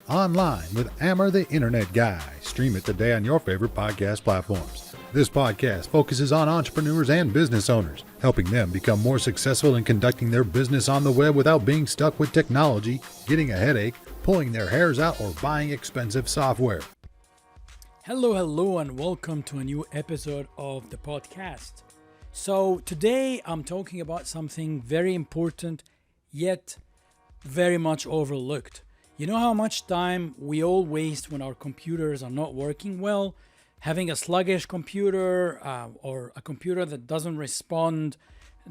online with Amr The Internet Guy. Stream it today on your favorite podcast platforms. This podcast focuses on entrepreneurs and business owners, helping them become more successful in conducting their business on the web without being stuck with technology, getting a headache, pulling their hairs out, or buying expensive software. Hello, and welcome to a new episode of the podcast. So today I'm talking about something very important, yet very much overlooked. You know how much time we all waste when our computers are not working well? Having a sluggish computer or a computer that doesn't respond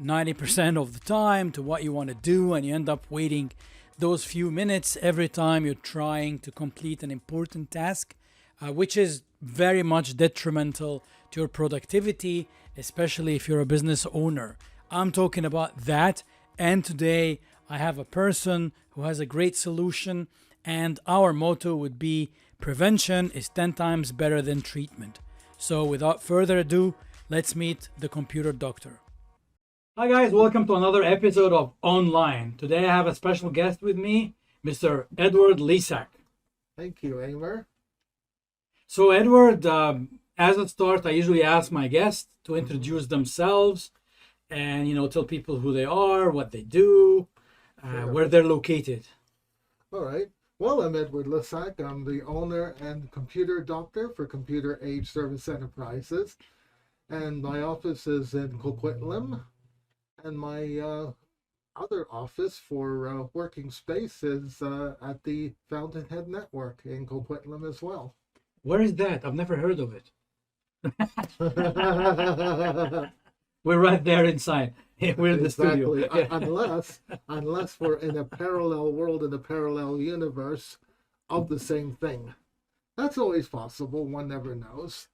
90% of the time to what you want to do, and you end up waiting those few minutes every time you're trying to complete an important task, which is very much detrimental to your productivity, especially if you're a business owner. I'm talking about that, and today I have a person who has a great solution, and our motto would be prevention is 10 times better than treatment. So without further ado, let's meet the computer doctor. Hi guys, welcome to another episode of Online. Today I have a special guest with me, Mr. Edward Lissack. Thank you, Amr. So Edward, as a start, I usually ask my guests to introduce themselves and, tell people who they are, what they do, where they're located. All right. Well, I'm Edward Lissack. I'm the owner and computer doctor for Computer Age Service Enterprises. And my office is in Coquitlam. And my other office for working space is at the Fountainhead Network in Coquitlam as well. Where is that? I've never heard of it. We're right there inside. We're in the studio. Yeah. Unless we're in a parallel world, in a parallel universe of the same thing. That's always possible. One never knows.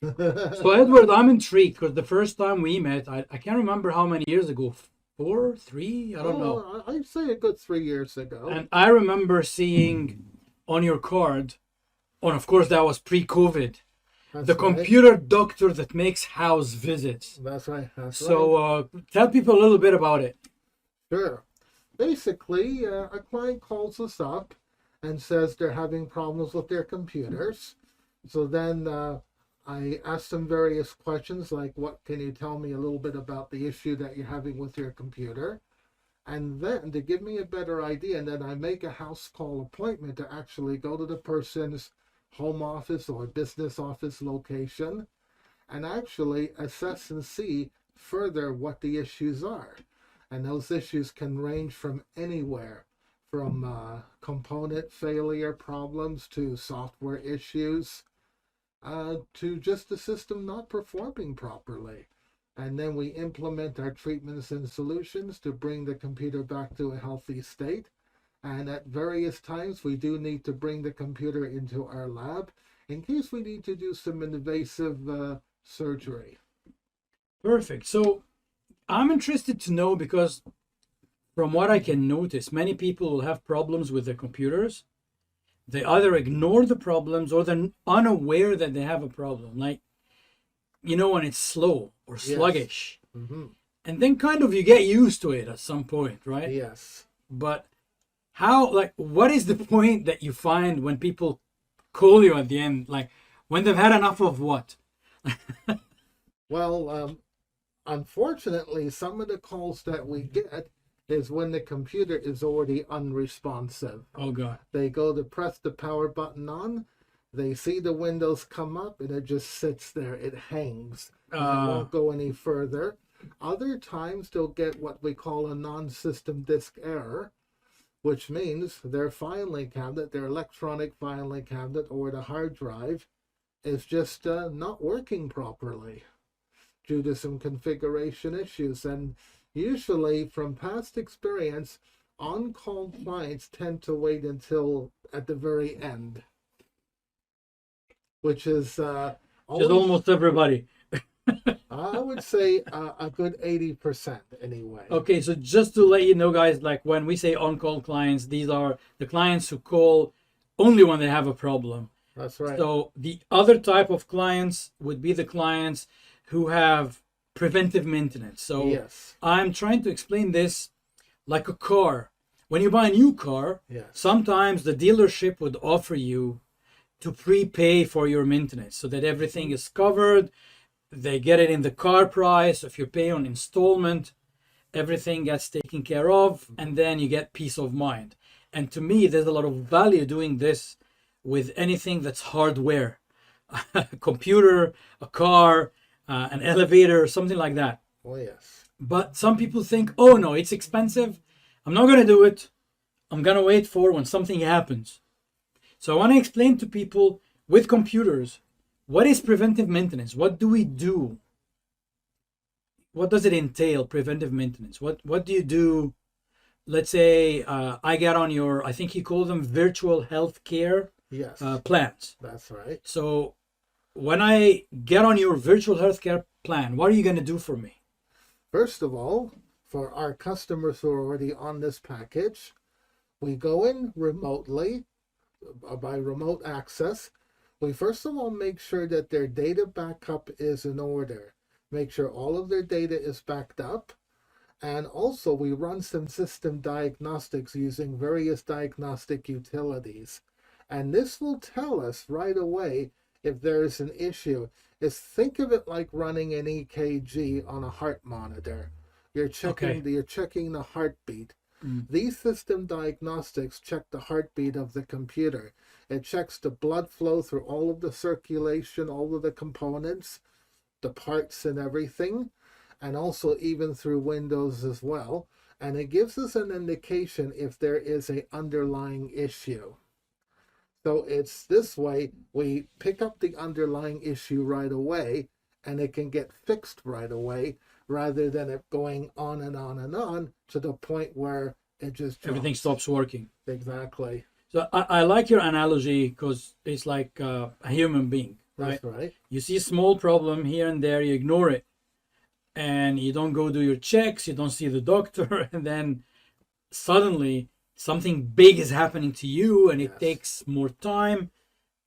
So, Edward, I'm intrigued because the first time we met, I can't remember how many years ago. 4, 3? I don't know. I'd say a good 3 years ago. And I remember seeing on your card, and of course that was pre-COVID, the computer doctor that makes house visits. That's right. So tell people a little bit about it. Sure. Basically, a client calls us up and says they're having problems with their computers. So then I ask them various questions like, what can you tell me a little bit about the issue that you're having with your computer? And then to give me a better idea, and then I make a house call appointment to actually go to the person's home office or business office location and actually assess and see further what the issues are. And those issues can range from anywhere from component failure problems to software issues to just the system not performing properly. And then we implement our treatments and solutions to bring the computer back to a healthy state. And at various times, we do need to bring the computer into our lab in case we need to do some invasive surgery. Perfect. So I'm interested to know because from what I can notice, many people will have problems with their computers. They either ignore the problems or they're unaware that they have a problem. Like, when it's slow or sluggish. Yes. Mm-hmm. And then kind of you get used to it at some point, right? Yes. But what is the point that you find when people call you at the end, like when they've had enough of what? Well, unfortunately, some of the calls that we get is when the computer is already unresponsive. Oh, God. They go to press the power button on, they see the windows come up, and it just sits there. It hangs. And it won't go any further. Other times, they'll get what we call a nonsystem disk error, which means their filing cabinet, their electronic filing cabinet, or the hard drive is just not working properly due to some configuration issues. And usually, from past experience, on-call clients tend to wait until at the very end, which is almost everybody. I would say a good 80% anyway. Okay, so just to let you know, guys, like when we say on-call clients, these are the clients who call only when they have a problem. That's right. So the other type of clients would be the clients who have preventive maintenance. So yes. I'm trying to explain this like a car. when you buy a new car, Yes. sometimes the dealership would offer you to prepay for your maintenance so that everything is covered. They get it in the car price. If you pay on installment, everything gets taken care of, and then you get peace of mind. And to me, there's a lot of value doing this with anything that's hardware, a computer, a car, an elevator, something like that. Oh, yes. But some people think, oh no, it's expensive. I'm not going to do it. I'm going to wait for when something happens. So I want to explain to people with computers, what is preventive maintenance? What do we do? What does it entail, preventive maintenance? What do you do? Let's say I get on your, I think you call them virtual healthcare Yes. plans. That's right. So when I get on your virtual healthcare plan, what are you going to do for me? First of all, for our customers who are already on this package, we go in remotely by remote access. We first of all make sure that their data backup is in order. Make sure all of their data is backed up. And also we run some system diagnostics using various diagnostic utilities. And this will tell us right away if there is an issue. Think of it like running an EKG on a heart monitor. You're checking the heartbeat. These system diagnostics check the heartbeat of the computer. It checks the blood flow through all of the circulation, all of the components, the parts and everything, and also even through Windows as well. And it gives us an indication if there is an underlying issue. So it's this way, we pick up the underlying issue right away, and it can get fixed right away, rather than it going on and on and on to the point where it just Everything drops. stops working. Exactly. So I like your analogy because it's like a human being, right? That's right. You see a small problem here and there, you ignore it, and you don't go do your checks, you don't see the doctor, and then suddenly something big is happening to you, and it Yes. takes more time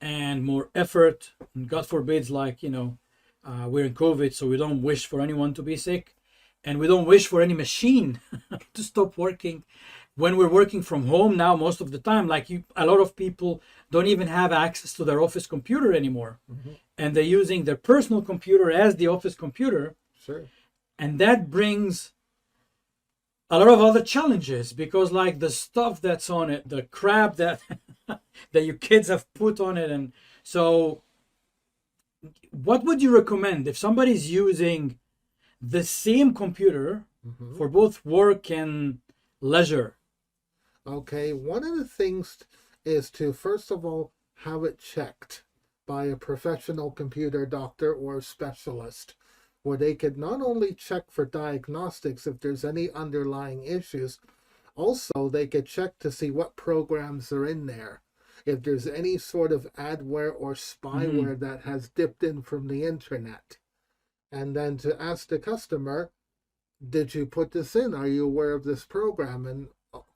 and more effort. And God forbids, like, we're in COVID, so we don't wish for anyone to be sick, and we don't wish for any machine to stop working. When we're working from home now, most of the time, a lot of people don't even have access to their office computer anymore. And they're using their personal computer as the office computer. Sure. And that brings a lot of other challenges, because like the stuff that's on it, the crap that that your kids have put on it. And so what would you recommend if somebody's using the same computer for both work and leisure? Okay, one of the things is to first of all have it checked by a professional computer doctor or specialist, where they could not only check for diagnostics if there's any underlying issues, also they could check to see what programs are in there, if there's any sort of adware or spyware that has dipped in from the internet. And then to ask the customer, did you put this in? Are you aware of this program? And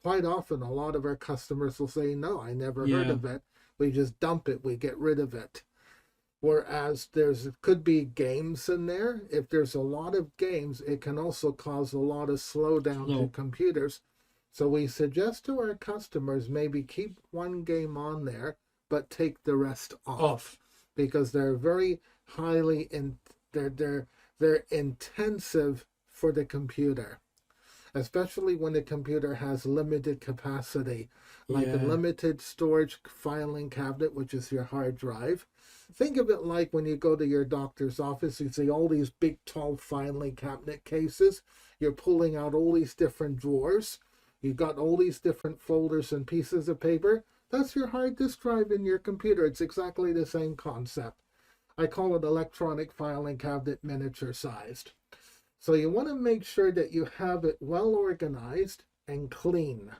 quite often a lot of our customers will say, no, I never heard of it. We just dump it, we get rid of it. Whereas could be games in there. If there's a lot of games, it can also cause a lot of slowdown to computers. So we suggest to our customers maybe keep one game on there, but take the rest off. Because they're very highly they're intensive for the computer, especially when the computer has limited capacity, like a limited storage filing cabinet, which is your hard drive. Think of it like when you go to your doctor's office, you see all these big, tall filing cabinet cases. You're pulling out all these different drawers. You've got all these different folders and pieces of paper. That's your hard disk drive in your computer. It's exactly the same concept. I call it electronic filing cabinet miniature sized. So you want to make sure that you have it well organized and clean.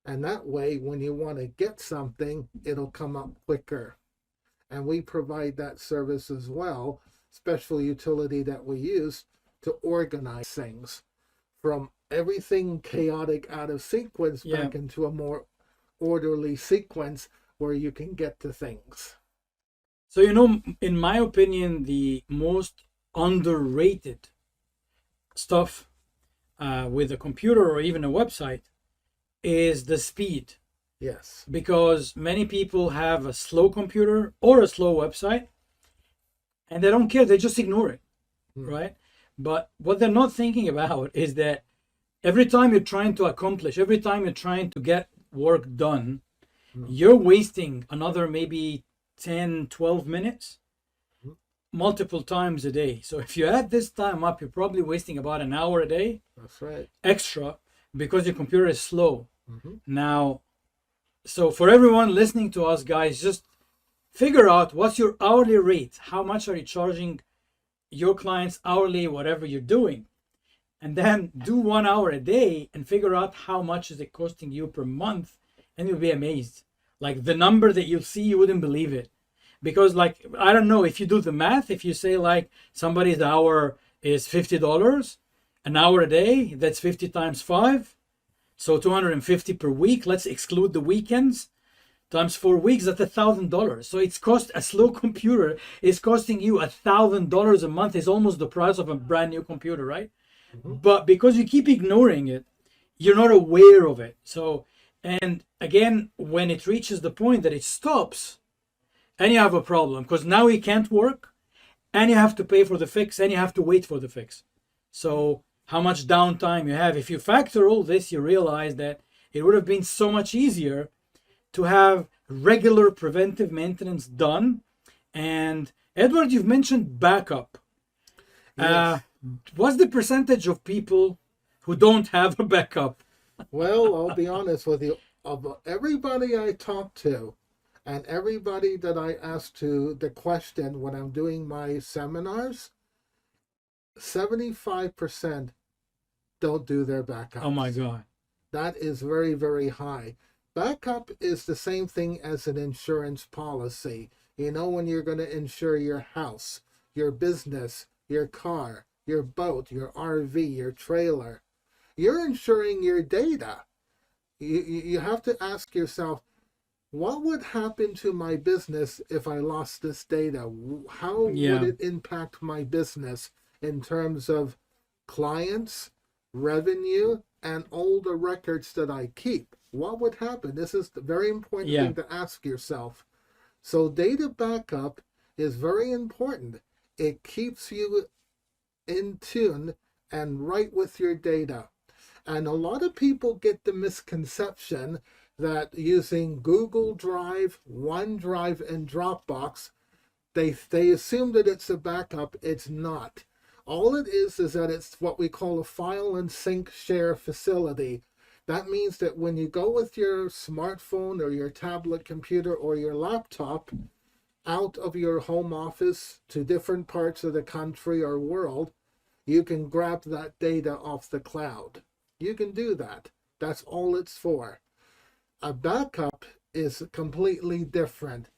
And that way, when you want to get something, it'll come up quicker. And we provide that service as well, special utility that we use to organize things from everything chaotic out of sequence back into a more orderly sequence where you can get to things. So, in my opinion, the most underrated stuff with a computer or even a website is the speed, Yes. because many people have a slow computer or a slow website and they don't care, they just ignore it, right? But what they're not thinking about is that every time you're trying to accomplish, every time you're trying to get work done, you're wasting another maybe 10, 12 minutes multiple times a day. So if you add this time up, you're probably wasting about an hour a day. That's right. Extra, because your computer is slow. Now, so for everyone listening to us, guys, just figure out what's your hourly rate. How much are you charging your clients hourly, whatever you're doing? And then do 1 hour a day and figure out how much is it costing you per month, and you'll be amazed. Like the number that you'll see, you wouldn't believe it. Because like, I don't know, if you do the math, if you say like somebody's hour is $50, an hour a day, that's 50 times 5. So 250 per week. Let's exclude the weekends. Times 4 weeks, that's $1,000. So it's cost, a slow computer is costing you $1,000 a month. Is almost the price of a brand new computer, right? But because you keep ignoring it, you're not aware of it. So, and again, when it reaches the point that it stops, and you have a problem, because now it can't work, and you have to pay for the fix, and you have to wait for the fix. So how much downtime you have. If you factor all this, you realize that it would have been so much easier to have regular preventive maintenance done. And Edward, you've mentioned backup. Yes. What's the percentage of people who don't have a backup? Well, I'll be honest with you. Of everybody I talk to, and everybody that I ask to the question when I'm doing my seminars, 75% don't do their backup. Oh my God. That is very, very high. Backup is the same thing as an insurance policy. You know, when you're going to insure your house, your business, your car, your boat, your RV, your trailer, you're insuring your data. You have to ask yourself, what would happen to my business if I lost this data? How would it impact my business in terms of clients, revenue, and all the records that I keep? What would happen? This is the very important thing to ask yourself. So data backup is very important. It keeps you in tune and right with your data. And a lot of people get the misconception that using Google Drive, OneDrive, and Dropbox, they assume that it's a backup. It's not. All it is that it's what we call a file and sync share facility. That means that when you go with your smartphone or your tablet computer or your laptop out of your home office to different parts of the country or world, you can grab that data off the cloud. You can do that. That's all it's for. A backup is completely different.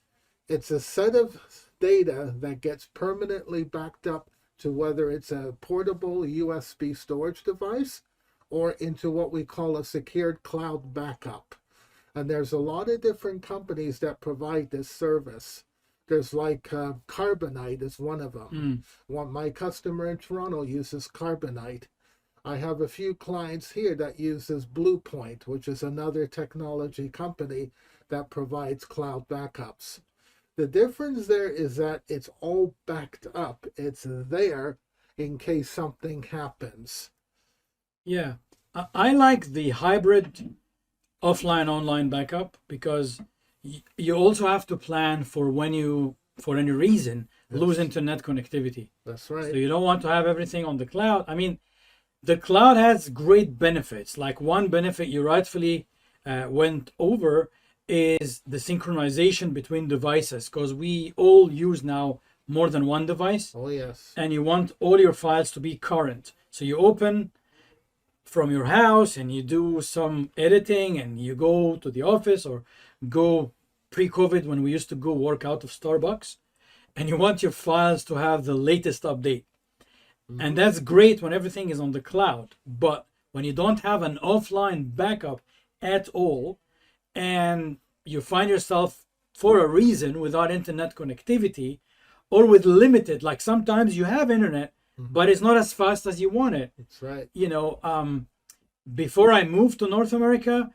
It's a set of data that gets permanently backed up to whether it's a portable USB storage device or into what we call a secured cloud backup. And there's a lot of different companies that provide this service. There's like Carbonite is one of them. My customer in Toronto uses Carbonite. I have a few clients here that uses Bluepoint, which is another technology company that provides cloud backups. The difference there is that it's all backed up. It's there in case something happens. Yeah, I like the hybrid offline online backup, because you also have to plan for when you, for any reason, lose internet connectivity. That's right. So you don't want to have everything on the cloud. I mean, the cloud has great benefits. Like one benefit you rightfully went over is the synchronization between devices, because we all use now more than one device. Oh, yes. And you want all your files to be current. So you open from your house and you do some editing and you go to the office, or go pre-COVID when we used to go work out of Starbucks, and you want your files to have the latest update. And that's great when everything is on the cloud. But when you don't have an offline backup at all, and you find yourself for a reason without internet connectivity, or with limited, like sometimes you have internet, but it's not as fast as you want it. That's right. You know, before I moved to North America,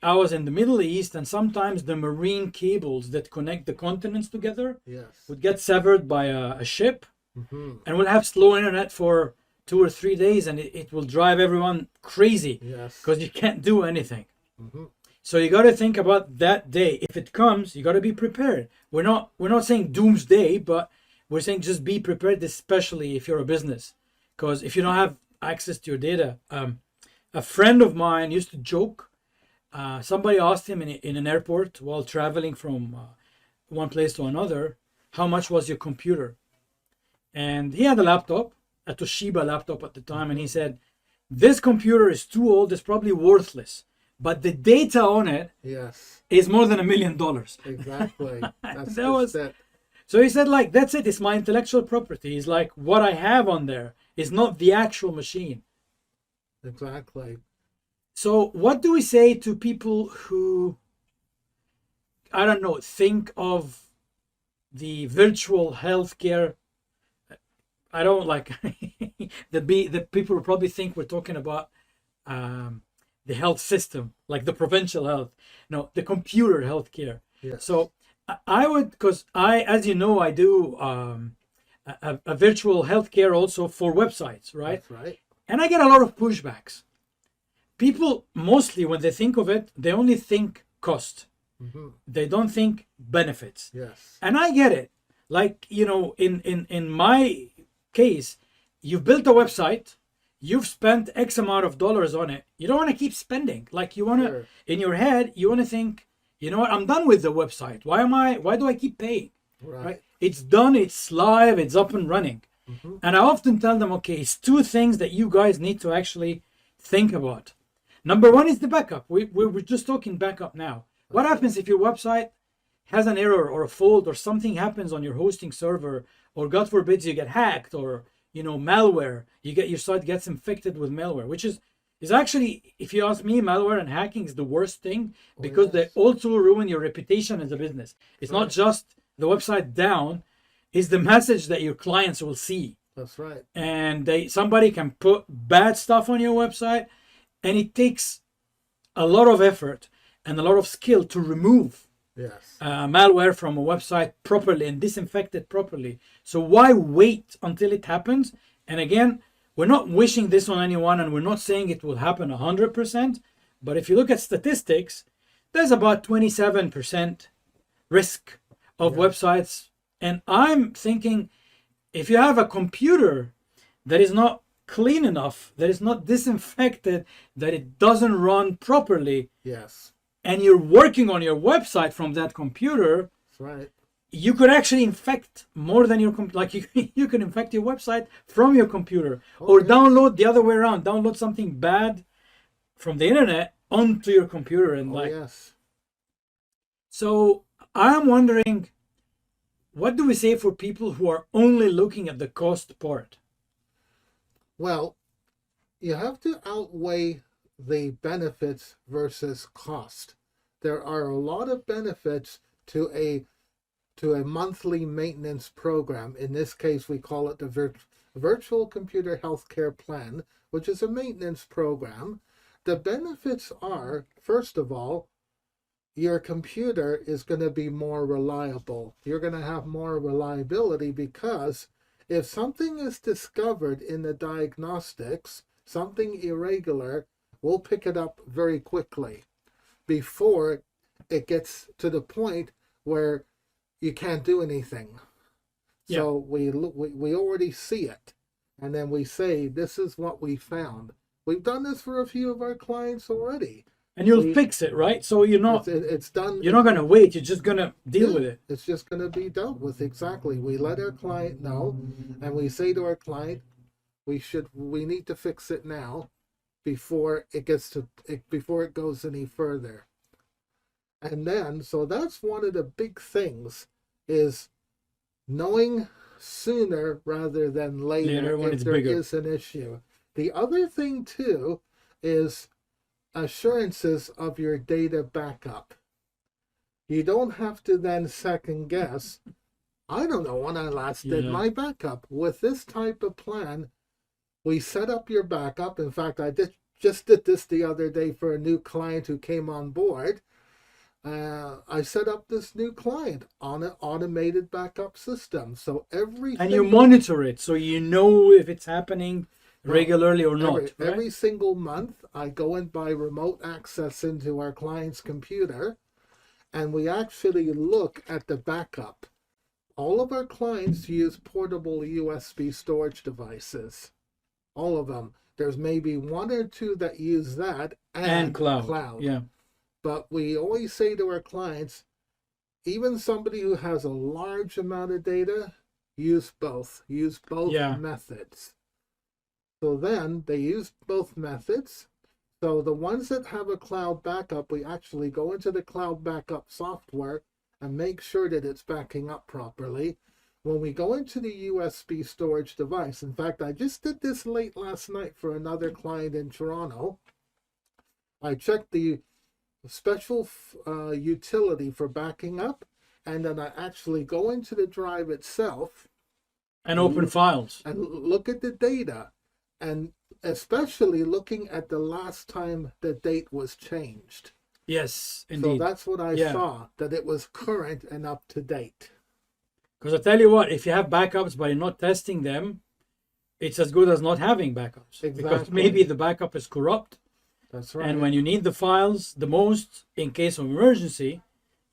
I was in the Middle East, and sometimes the marine cables that connect the continents together Yes. would get severed by a ship, Mm-hmm. and we'll have slow internet for 2 or 3 days, and it will drive everyone crazy Yes. because you can't do anything. Mm-hmm. So you got to think about that day. If it comes, you got to be prepared. We're not saying doomsday, but we're saying just be prepared, especially if you're a business, because if you don't have access to your data. A friend of mine used to joke. Somebody asked him in an airport while traveling from one place to another, how much was your computer? And he had a laptop, a Toshiba laptop at the time, and he said, this computer is too old, it's probably worthless, but the data on it Yes. is more than $1 million. Exactly. That's That was it. So he said, like, that's it, it's my intellectual property. He's like, what I have on there is not the actual machine. Exactly. So what do we say to people who, I don't know, think of the virtual healthcare? I don't like the people will probably think we're talking about the health system, like the provincial health. No, the computer healthcare. Yes. So I would, because as you know, I do a virtual healthcare also for websites, right? That's right. And I get a lot of pushbacks. People mostly, when they think of it, they only think cost. Mm-hmm. They don't think benefits. Yes. And I get it. Like, in my case, you've built a website, you've spent X amount of dollars on it. You don't want to keep spending. Like, you want to, Sure. in your head, you want to think, you know what, I'm done with the website. Why do I keep paying? Right. It's done, it's live, it's up and running. Mm-hmm. And I often tell them, okay, it's two things that you guys need to actually think about. Number one is the backup. We're just talking backup now. What happens if your website has an error or a fault or something happens on your hosting server, or God forbid you get hacked, or malware, your site gets infected with malware, which is actually, if you ask me, malware and hacking is the worst thing, because yes. they also ruin your reputation as a business. It's not Right. just the website down, it's the message that your clients will see. That's right. And somebody can put bad stuff on your website, and it takes a lot of effort and a lot of skill to remove Yes. malware from a website properly and disinfect it properly. So why wait until it happens? And again, we're not wishing this on anyone, and we're not saying it will happen 100%. But if you look at statistics, there's about 27% risk of websites. And I'm thinking, if you have a computer that is not clean enough, that is not disinfected, that it doesn't run properly, Yes. and you're working on your website from that computer, That's right. you could actually infect more than your like you can infect your website from your computer, or yes. download the other way around, download something bad from the internet onto your computer, and Yes. So I'm wondering, what do we say for people who are only looking at the cost part? Well, you have to outweigh the benefits versus cost. There are a lot of benefits to a monthly maintenance program. In this case, we call it the Virtual Computer Healthcare Plan, which is a maintenance program. The benefits are, first of all, your computer is going to be more reliable. You're going to have more reliability, because if something is discovered in the diagnostics, something irregular, we'll pick it up very quickly before it gets to the point where you can't do anything. Yeah. So we already see it, and then we say, this is what we found. We've done this for a few of our clients already. And you'll fix it, right? So you're not It's done. you're not going to wait, you're just going to deal with it. It's just going to be dealt with. Exactly. We let our client know, and we say to our client, we need to fix it now before it goes any further. And then, so that's one of the big things, is knowing sooner rather than later when if it's there bigger. is an issue. The other thing too is assurances of your data backup. You don't have to then second guess, I don't know when I last did my backup. With this type of plan, we set up your backup. In fact, I just did this the other day for a new client who came on board. I set up this new client on an automated backup system. So And you monitor it, so you know if it's happening regularly or not. Right? Every single month, I go in by remote access into our client's computer, and we actually look at the backup. All of our clients use portable USB storage devices. All of them. There's maybe one or two that use that and cloud. Yeah. But we always say to our clients, even somebody who has a large amount of data, use both. Use both methods. So then they use both methods. So the ones that have a cloud backup, we actually go into the cloud backup software and make sure that it's backing up properly. When we go into the USB storage device, in fact, I just did this late last night for another client in Toronto. I checked the special utility for backing up, and then I actually go into the drive itself and open files and look at the data, and especially looking at the last time the date was changed. Yes, indeed. So that's what I saw, that it was current and up to date. Because I tell you what, if you have backups but you're not testing them, it's as good as not having backups. Exactly. Because maybe the backup is corrupt. That's right. And when you need the files the most, in case of emergency,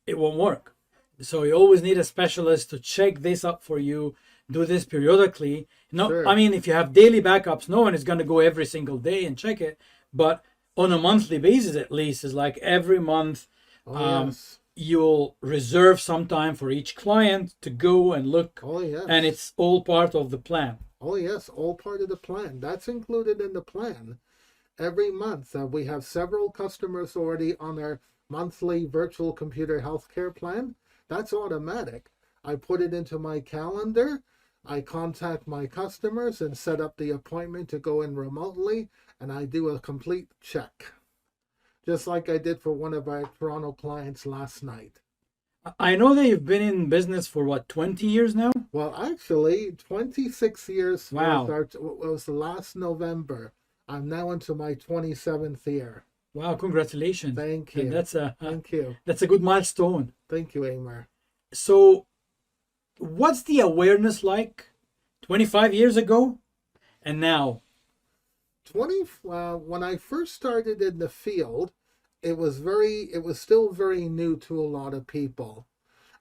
it won't work. So you always need a specialist to check this up for you, do this periodically. No, Sure. I mean, if you have daily backups, no one is going to go every single day and check it. But on a monthly basis, at least, is like every month, yes. you'll reserve some time for each client to go and look. Oh, yes. And it's all part of the plan. Oh, yes, all part of the plan. That's included in the plan. Every month, we have several customers already on our monthly virtual computer healthcare plan. That's automatic. I put it into my calendar. I contact my customers and set up the appointment to go in remotely, and I do a complete check, just like I did for one of our Toronto clients last night. I know that you've been in business for, 20 years now? Well, actually, 26 years. Wow. Was the last November. I'm now into my 27th year. Wow, congratulations. Thank you. Thank you. That's a good milestone. Thank you, Amr. So, what's the awareness like 25 years ago and now? When I first started in the field, it was still very new to a lot of people.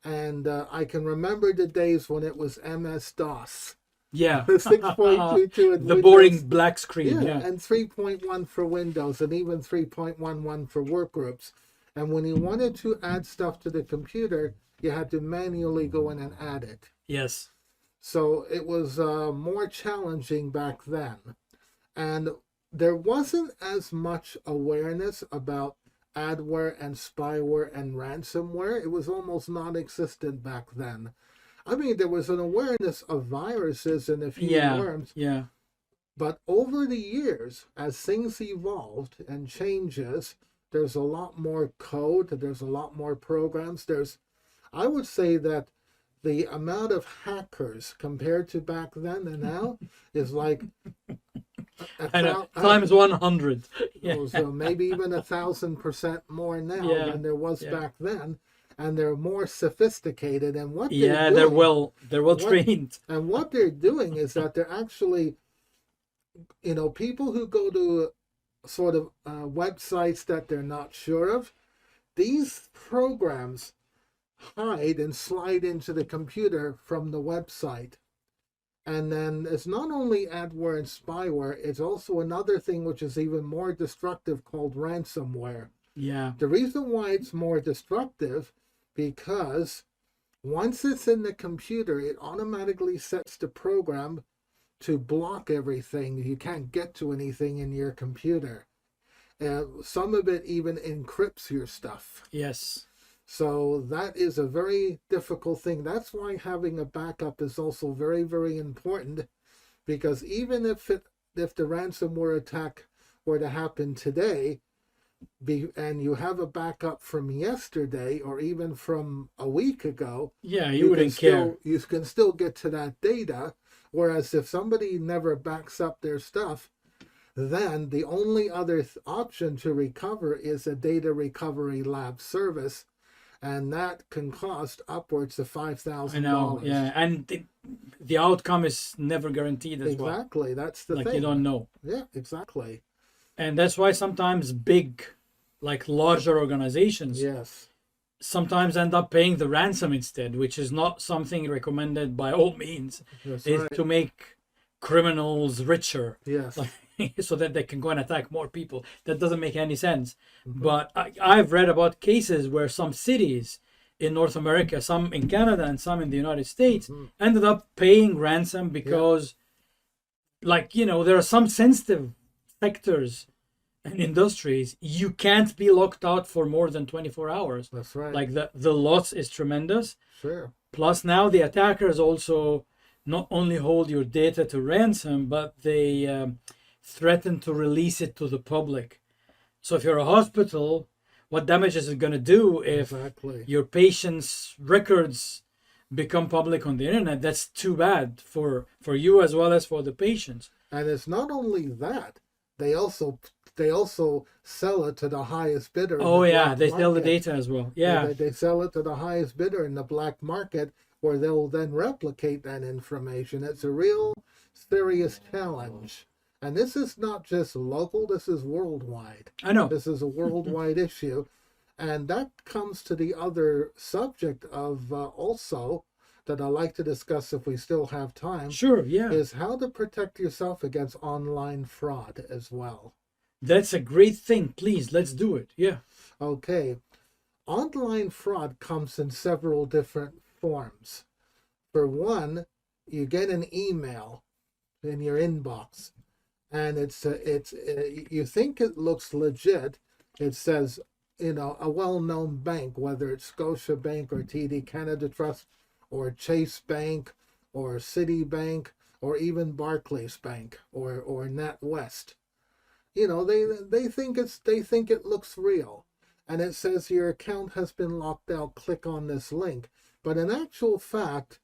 And I can remember the days when it was MS-DOS. Yeah. 6.22 and the Windows, boring black screen. Yeah. And 3.1 for Windows, and even 3.11 for workgroups. And when you wanted to add stuff to the computer, you had to manually go in and add it. Yes. So it was more challenging back then. And there wasn't as much awareness about adware and spyware and ransomware. It was almost non-existent back then. I mean, there was an awareness of viruses and a few worms. Yeah. But over the years, as things evolved and changes, there's a lot more code, there's a lot more programs. I would say that the amount of hackers compared to back then and now is like times 100. Yeah. So maybe even 1,000% more now than there was back then. And they're more sophisticated, and what they're well trained. And what they're doing is that they're actually, people who go to sort of websites that they're not sure of, these programs hide and slide into the computer from the website. And then it's not only adware and spyware, it's also another thing which is even more destructive called ransomware. Yeah. The reason why it's more destructive, because once it's in the computer, it automatically sets the program to block everything. You can't get to anything in your computer. Some of it even encrypts your stuff. Yes. So that is a very difficult thing. That's why having a backup is also very, very important, because even if the ransomware attack were to happen today, and you have a backup from yesterday or even from a week ago, you wouldn't care. You can still get to that data. Whereas if somebody never backs up their stuff, then the only other option to recover is a data recovery lab service, and that can cost upwards of $5,000. I know, yeah, and the outcome is never guaranteed as well. Exactly, that's the Like thing. you don't know. Yeah, exactly. And that's why sometimes big, like larger organizations, Yes. sometimes end up paying the ransom instead, which is not something recommended by all means. That's Is right. to make criminals richer, Yes. so that they can go and attack more people. That doesn't make any sense. But I've read about cases where some cities in North America, some in Canada and some in the United States, ended up paying ransom because, like, there are some sensitive sectors and industries you can't be locked out for more than 24 hours. That's right. Like the loss is tremendous. Sure. Plus now the attackers also not only hold your data to ransom, but they threaten to release it to the public. So if you're a hospital, what damage is it going to do if Exactly. your patient's records become public on the internet? That's too bad for you as well as for the patients. And it's not only that, they also sell it to the highest bidder. Oh yeah, black they sell the market. data as well. Yeah. They sell it to the highest bidder in the black market, where they'll then replicate that information. It's a real serious challenge. And this is not just local, this is worldwide. I know. This is a worldwide issue. And that comes to the other subject of also that I like to discuss if we still have time, Sure, yeah. is how to protect yourself against online fraud as well. That's a great thing. Please, let's do it. Yeah. Okay. Online fraud comes in several different forms. For one, you get an email in your inbox, and you think it looks legit. It says, a well-known bank, whether it's Scotia Bank or TD Canada Trust or Chase Bank or Citibank or even Barclays Bank or NatWest. They think it looks real, and it says your account has been locked out. Click on this link. But in actual fact,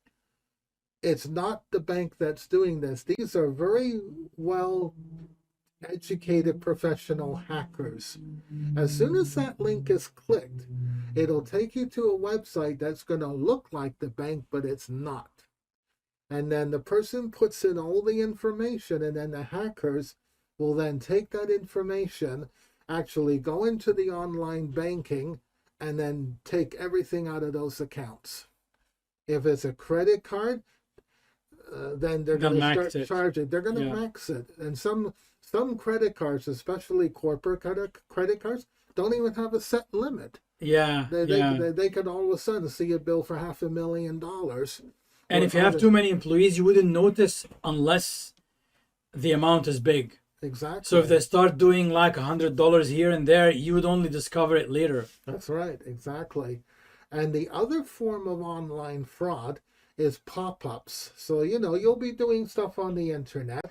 it's not the bank that's doing this. These are very well educated professional hackers. As soon as that link is clicked, it'll take you to a website that's going to look like the bank, but it's not. And then the person puts in all the information, and then the hackers will then take that information, actually go into the online banking, and then take everything out of those accounts. If it's a credit card, then they're going to start charging. They're going to max it. And some credit cards, especially corporate credit cards, don't even have a set limit. Yeah. They could all of a sudden see a bill for $500,000. And if you have too many employees, you wouldn't notice unless the amount is big. Exactly. So if they start doing like $100 here and there, you would only discover it later. That's right, exactly. And the other form of online fraud is pop-ups. So, you'll be doing stuff on the internet.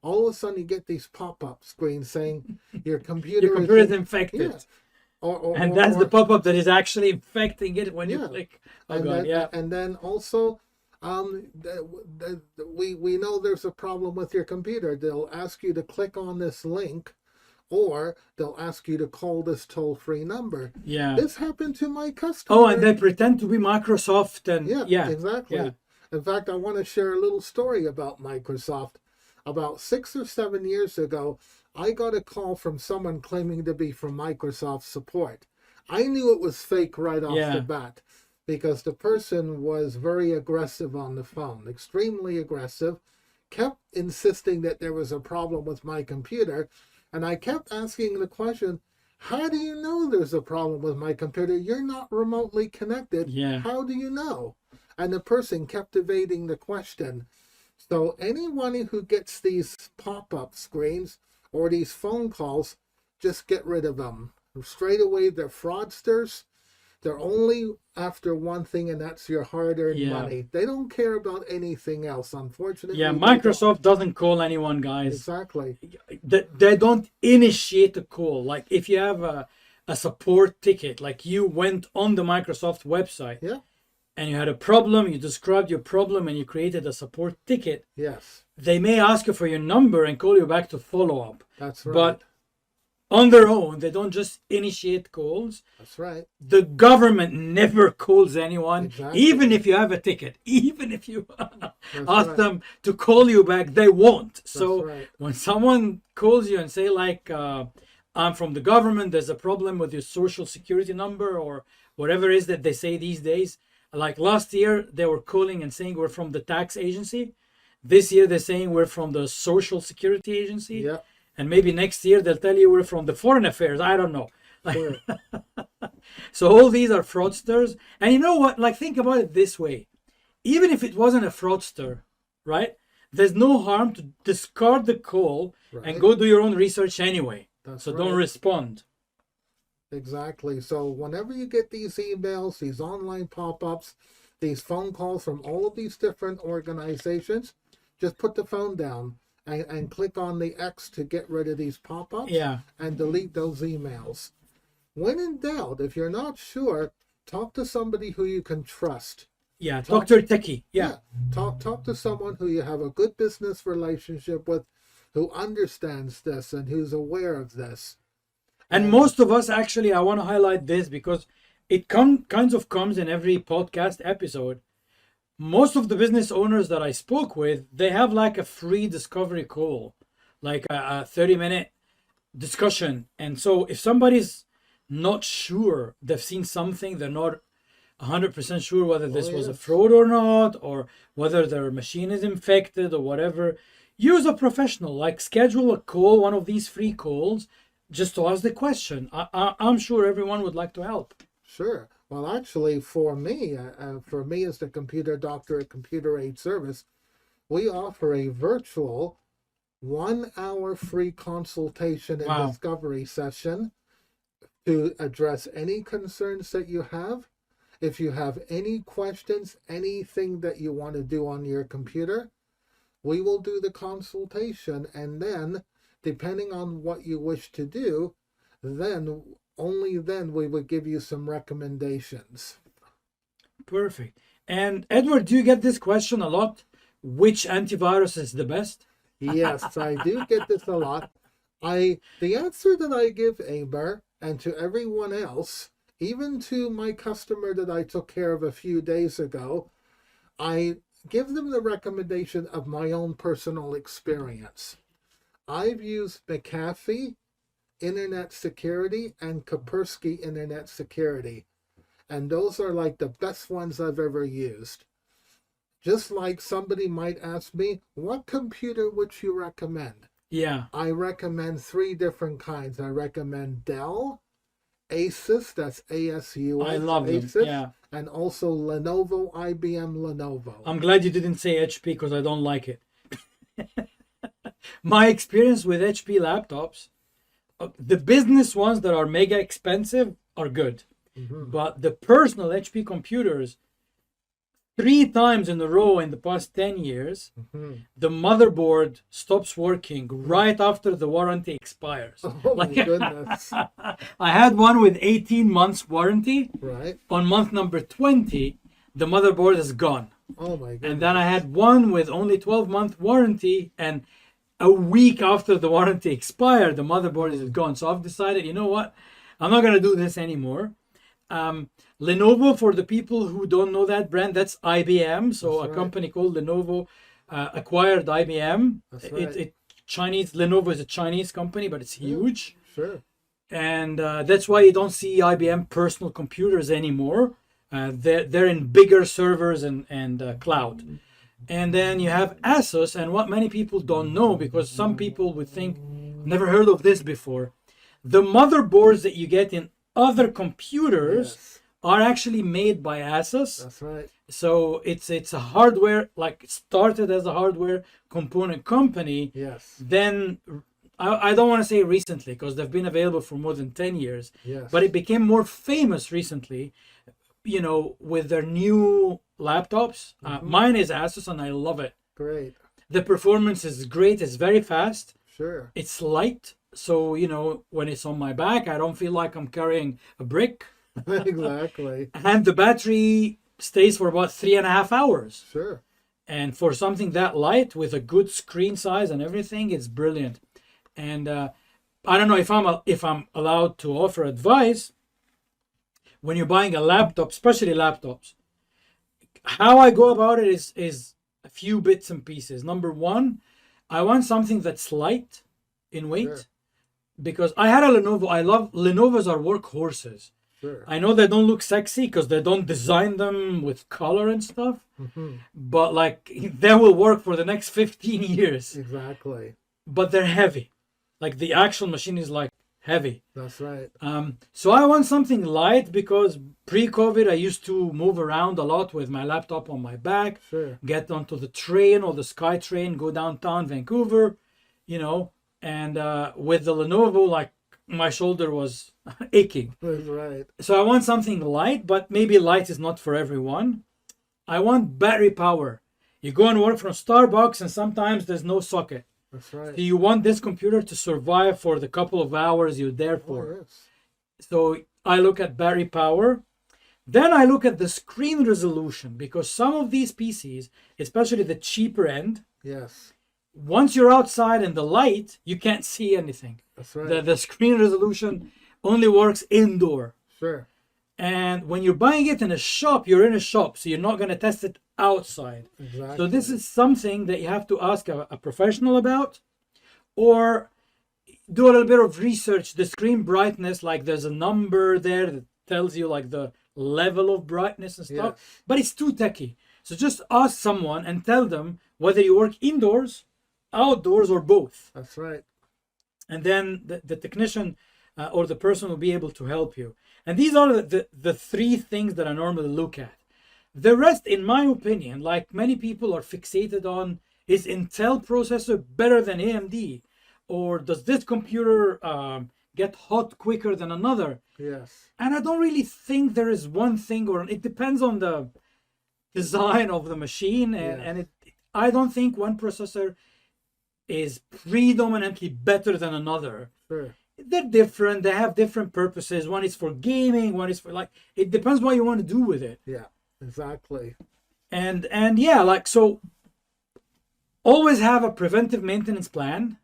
All of a sudden you get these pop-up screens saying your computer is infected. Yeah. That's the pop-up that is actually infecting it when you click. And then also, we know there's a problem with your computer. They'll ask you to click on this link, or they'll ask you to call this toll-free number. Yeah. This happened to my customer. Oh, and they pretend to be Microsoft and exactly. Yeah. In fact, I want to share a little story about Microsoft. About 6 or 7 years ago, I got a call from someone claiming to be from Microsoft support. I knew it was fake right off the bat, because the person was very aggressive on the phone, extremely aggressive, kept insisting that there was a problem with my computer. And I kept asking the question, how do you know there's a problem with my computer? You're not remotely connected. Yeah. How do you know? And the person kept evading the question. So anyone who gets these pop-up screens or these phone calls, just get rid of them. Straight away, they're fraudsters. They're only after one thing, and that's your hard-earned money. They don't care about anything else, unfortunately. Yeah, Microsoft doesn't call anyone, guys. Exactly. They don't initiate a call. Like if you have a support ticket, like you went on the Microsoft website, and you had a problem, you described your problem, and you created a support ticket, Yes, they may ask you for your number and call you back to follow up. that's right. But on their own, they don't just initiate calls. That's right. The government never calls anyone, Exactly. even if you have a ticket, even if you ask right. them to call you back, they won't. So right. when someone calls you and say like, I'm from the government, there's a problem with your social security number or whatever it is that they say these days. Like last year, they were calling and saying we're from the tax agency. This year, they're saying we're from the social security agency. Yeah. And maybe next year, they'll tell you we're from the foreign affairs. I don't know. Sure. So all these are fraudsters. And you know what? Like, think about it this way. Even if it wasn't a fraudster, right? There's no harm to discard the call Right. and go do your own research anyway. That's So right. don't respond. Exactly. So whenever you get these emails, these online pop-ups, these phone calls from all of these different organizations, just put the phone down and click on the X to get rid of these pop-ups Yeah. and delete those emails. When in doubt, if you're not sure, talk to somebody who you can trust. Yeah. Talk to your techie. Yeah. Talk to someone who you have a good business relationship with, who understands this and who's aware of this. And most of us, actually, I want to highlight this because it kinds of comes in every podcast episode. Most of the business owners that I spoke with, they have like a free discovery call, like a 30-minute discussion. And so if somebody's not sure, they've seen something, they're not 100% sure whether this was a fraud or not, or whether their machine is infected or whatever, use a professional. Like schedule a call, one of these free calls, just to ask the question. I'm sure everyone would like to help. Sure. Well, actually, for me as the computer doctor at Computer Aid Service, we offer a virtual 1-hour free consultation and Wow. discovery session to address any concerns that you have. If you have any questions, anything that you want to do on your computer, we will do the consultation, and then, depending on what you wish to do, then only then we would give you some recommendations. Perfect. And Edward, do you get this question a lot? Which antivirus is the best? Yes, I do get this a lot. The answer that I give Amr and to everyone else, even to my customer that I took care of a few days ago, I give them the recommendation of my own personal experience. I've used McAfee Internet Security and Kaspersky Internet Security, and those are like the best ones I've ever used. Just like somebody might ask me, what computer would you recommend? Yeah. I recommend 3 different kinds. I recommend Dell, Asus, that's ASUS, I love them. Asus, Yeah. and also Lenovo, IBM Lenovo. I'm glad you didn't say HP because I don't like it. My experience with HP laptops, the business ones that are mega expensive are good. But the personal HP computers, 3 times in a row in the past 10 years, the motherboard stops working right after the warranty expires. Oh my goodness. I had one with 18 months warranty. Right? On month number 20, the motherboard is gone. Oh my goodness. And then I had one with only 12-month warranty, and a week after the warranty expired, the motherboard is gone. So I've decided, you know what? I'm not going to do this anymore. Lenovo, for the people who don't know that brand, that's IBM. So That's a right. company called Lenovo acquired IBM. That's right. Lenovo is a Chinese company, but it's huge. Sure. And that's why you don't see IBM personal computers anymore. They're in bigger servers and cloud. And then you have Asus, and what many people don't know, because some people would think, never heard of this before, the motherboards that you get in other computers Yes. are actually made by Asus. That's right. So it's a hardware, like it started as a hardware component company. Yes. Then I don't want to say recently because they've been available for more than 10 years, Yes. but it became more famous recently, with their new laptops. Mine is Asus and I love it. Great. The performance is great. It's very fast. Sure. It's light. So, when it's on my back, I don't feel like I'm carrying a brick. Exactly. And the battery stays for about 3.5 hours. Sure. And for something that light with a good screen size and everything, it's brilliant. And I don't know if I'm allowed to offer advice when you're buying a laptop, especially laptops. How I go about it is a few bits and pieces. Number one, I want something that's light in weight. Sure. Because I had a Lenovo. I love Lenovo's are workhorses. Sure. I know they don't look sexy because they don't design them with color and stuff, but like they will work for the next 15 years. Exactly. But they're heavy. Like the actual machine is like heavy. That's right. So I want something light because pre-COVID I used to move around a lot with my laptop on my back, Sure. get onto the train or the Sky Train, go downtown Vancouver, and with the Lenovo, like my shoulder was aching. That's right. So I want something light, but maybe light is not for everyone. I want battery power. You go and work from Starbucks and sometimes there's no socket. That's right. So you want this computer to survive for the couple of hours you're there for. Oh, yes. So I look at battery power. Then I look at the screen resolution because some of these PCs, especially the cheaper end, Yes. once you're outside in the light, you can't see anything. That's right. The screen resolution only works indoor. Sure. And when you're buying it in a shop, you're in a shop, so you're not going to test it outside. Exactly. So this is something that you have to ask a professional about, or do a little bit of research. The screen brightness, like there's a number there that tells you like the level of brightness and stuff, Yes. but it's too techy. So just ask someone and tell them whether you work indoors, outdoors, or both. That's right. And then the technician or the person will be able to help you. And these are the three things that I normally look at. The rest, in my opinion, like many people are fixated on, is Intel processor better than AMD? Or does this computer get hot quicker than another? Yes. And I don't really think there is one thing, or it depends on the design of the machine. And I don't think one processor is predominantly better than another. Sure. They're different. They have different purposes. One is for gaming. One is for it depends what you want to do with it. Yeah. Exactly. And yeah, like, so always have a preventive maintenance plan.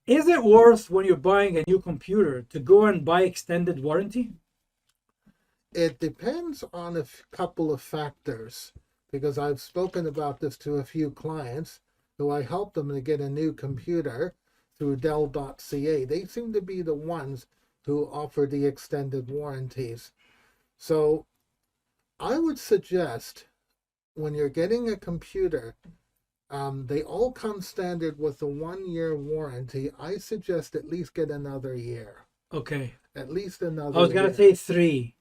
Is it worth when you're buying a new computer to go and buy extended warranty? It depends on a couple of factors, because I've spoken about this to a few clients who I helped them to get a new computer through Dell.ca. They seem to be the ones who offer the extended warranties. So I would suggest when you're getting a computer, they all come standard with a 1-year warranty. I suggest at least get another year. Okay. At least another I was going to say 3.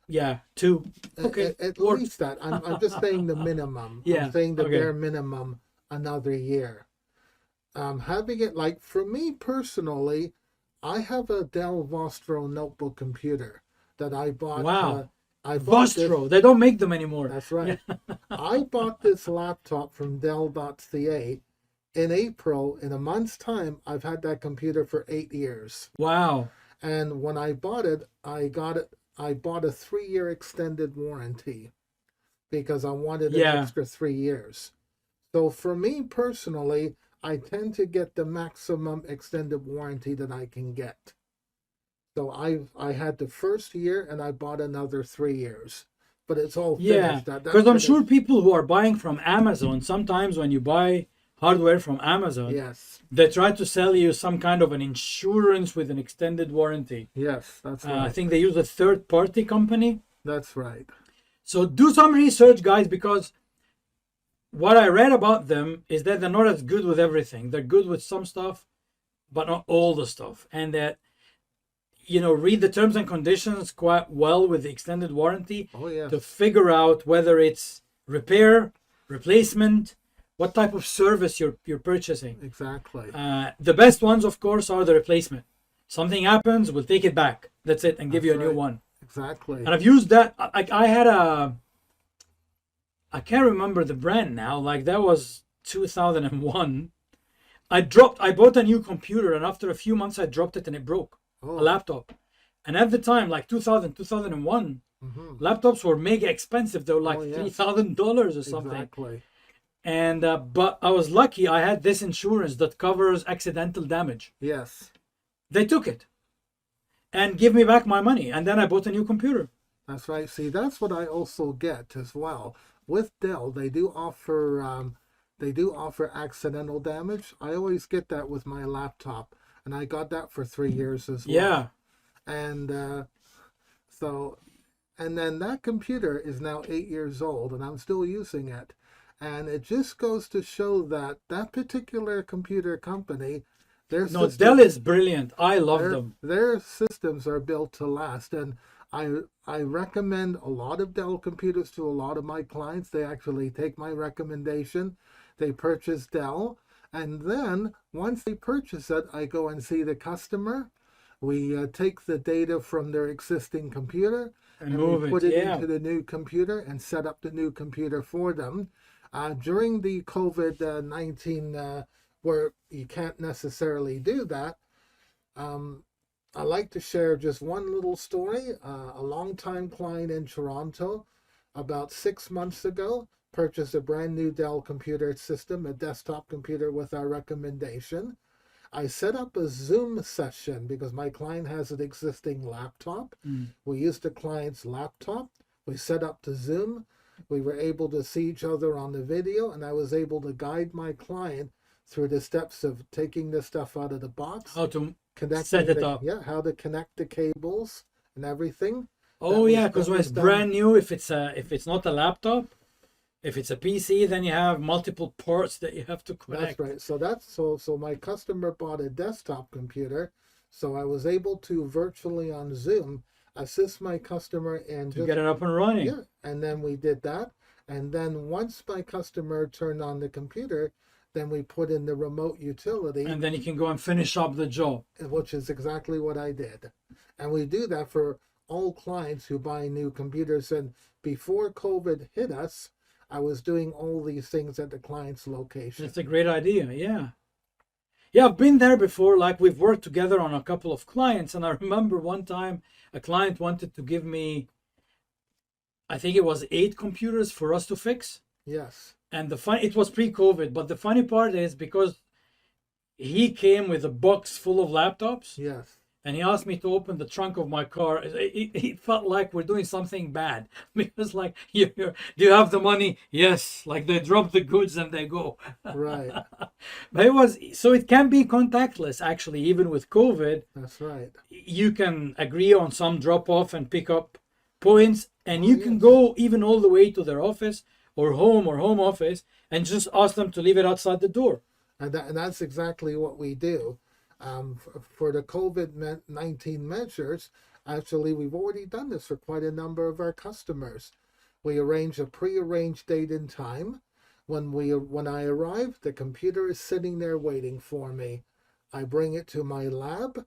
Yeah, 2. Okay. At Works. least that. I'm just saying the minimum. Yeah, I'm saying the okay. bare minimum, another year. Having it, like, for me personally, I have a Dell Vostro notebook computer that I bought. Wow. I bought Vostro. They don't make them anymore. That's right. I bought this laptop from Dell.ca in April. In a month's time, I've had that computer for 8 years. Wow. And when I bought it, I bought a 3-year extended warranty because I wanted an extra 3 years. So for me personally, I tend to get the maximum extended warranty that I can get. So I had the first year and I bought another 3 years. But it's all finished. Yeah, because I'm sure people who are buying from Amazon, sometimes when you buy hardware from Amazon, yes, they try to sell you some kind of an insurance with an extended warranty. yes, that's right. I think they use a third-party company. That's right. So do some research, guys, because what I read about them is that they're not as good with everything. They're good with some stuff, but not all the stuff. And that, read the terms and conditions quite well with the extended warranty to figure out whether it's repair, replacement, what type of service you're purchasing. Exactly. The best ones, of course, are the replacement. Something happens, we'll take it back. That's it, and give you a new one. Exactly. And I've used that. I had I can't remember the brand now. Like that was 2001. I bought a new computer, and after a few months I dropped it and it broke. A laptop. And at the time, like 2001, Laptops were mega expensive. They were like Oh, yes. $3,000 or something. Exactly. And but I was lucky. I had this insurance that covers accidental damage. Yes. They took it and give me back my money, and then I bought a new computer. That's right. See, that's what I also get as well. With Dell, they do offer accidental damage. I always get that with my laptop, and I got that for 3 years as well. Yeah. And and then that computer is now 8 years old, and I'm still using it. And it just goes to show that that particular computer company, Dell is brilliant. I love them. Their systems are built to last, and I recommend a lot of Dell computers to a lot of my clients. They actually take my recommendation. They purchase Dell, and then once they purchase it, I go and see the customer. We take the data from their existing computer and we put it into the new computer and set up the new computer for them. During the COVID-19, where you can't necessarily do that, I like to share just one little story. A longtime client in Toronto, about 6 months ago, purchased a brand new Dell computer system, a desktop computer with our recommendation. I set up a Zoom session because my client has an existing laptop. We used the client's laptop. We set up the Zoom. We were able to see each other on the video, and I was able to guide my client through the steps of taking the stuff out of the box. How to set it up. Yeah, how to connect the cables and everything. Oh yeah, because when it's brand new, if it's not a laptop, if it's a PC, then you have multiple ports that you have to connect. That's right. So my customer bought a desktop computer, so I was able to virtually on Zoom assist my customer and to get it up and running. Yeah, and then we did that, and then once my customer turned on the computer, then we put in the remote utility, and then you can go and finish up the job, which is exactly what I did. And we do that for all clients who buy new computers. And before COVID hit us, I was doing all these things at the client's location. It's a great idea. Yeah, I've been there before. Like, we've worked together on a couple of clients, and I remember one time a client wanted to give me, I think it was 8 computers for us to fix. Yes. And it was pre-COVID, but the funny part is because he came with a box full of laptops. Yes. And he asked me to open the trunk of my car. It felt like we're doing something bad because, like, do you have the money? Yes. Like, they drop the goods and they go. Right. But it can be contactless, actually, even with COVID. That's right. You can agree on some drop off and pick up points, and you can go even all the way to their office or home office and just ask them to leave it outside the door. And that's exactly what we do. For the COVID-19 measures, actually, we've already done this for quite a number of our customers. We arrange a pre-arranged date and time. When I arrive, the computer is sitting there waiting for me. I bring it to my lab,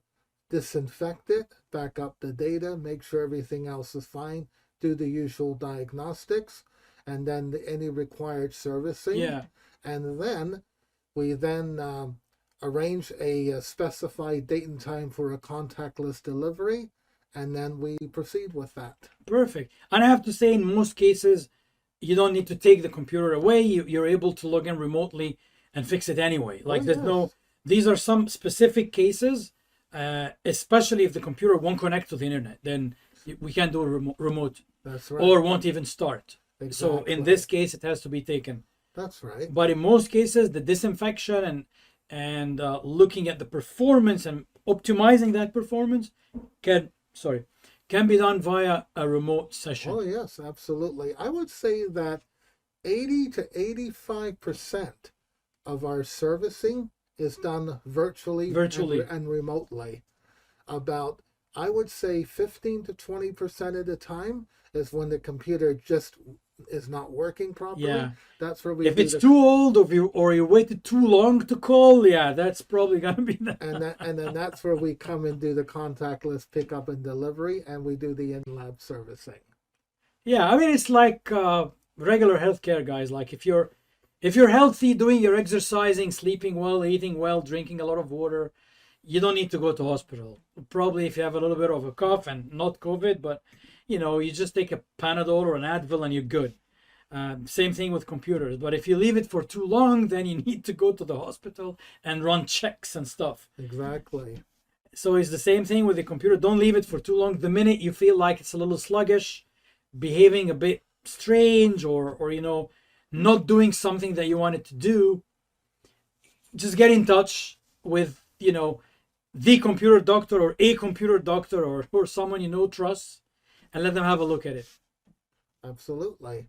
disinfect it, back up the data, make sure everything else is fine, do the usual diagnostics, and then any required servicing. Yeah. And then we arrange a specified date and time for a contactless delivery, and then we proceed with that. Perfect. And I have to say, in most cases, you don't need to take the computer away. You're able to log in remotely and fix it anyway. Like, these are some specific cases, especially if the computer won't connect to the internet, then we can't do a remote. That's right. Or won't even start. Exactly. So in this case, it has to be taken. That's right. But in most cases, the disinfection and looking at the performance and optimizing that performance can be done via a remote session. Oh yes, absolutely. I would say that 80 to 85% of our servicing is done virtually. And remotely. About, I would say, 15 to 20% of the time is when the computer just is not working properly. Yeah. That's where we. If it's too old, or you waited too long to call, that's probably gonna be that. And then that's where we come and do the contactless pickup and delivery, and we do the in-lab servicing. Yeah, I mean, it's like regular healthcare, guys. Like, if you're healthy, doing your exercising, sleeping well, eating well, drinking a lot of water, you don't need to go to hospital. Probably if you have a little bit of a cough and not COVID, but you just take a Panadol or an Advil and you're good. Same thing with computers. But if you leave it for too long, then you need to go to the hospital and run checks and stuff. Exactly. So it's the same thing with the computer. Don't leave it for too long. The minute you feel like it's a little sluggish, behaving a bit strange, or not doing something that you want it to do, just get in touch with, the computer doctor or a computer doctor or someone trusts, and let them have a look at it. Absolutely.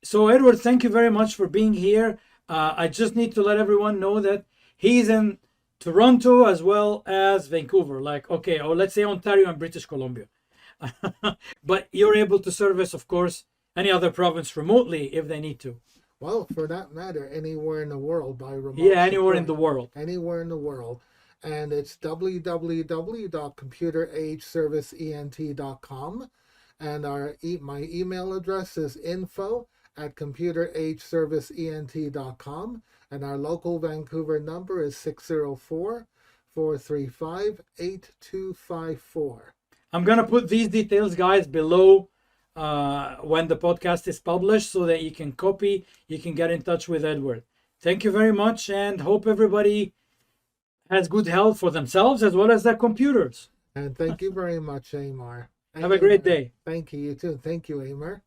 So Edward, thank you very much for being here. I just need to let everyone know that he's in Toronto as well as Vancouver, or let's say Ontario and British Columbia. But you're able to service, of course, any other province remotely if they need to. Well, for that matter, anywhere in the world by remote. Yeah, anywhere in the world. Anywhere in the world. And it's www.computerageserviceent.com. And my email address is info@computerageserviceent.com. And our local Vancouver number is 604-435-8254. I'm going to put these details, guys, below when the podcast is published so that you can get in touch with Edward. Thank you very much, and hope everybody has good health for themselves as well as their computers. And thank you very much, Amr. Have a great day. Thank you, you too. Thank you, Amr.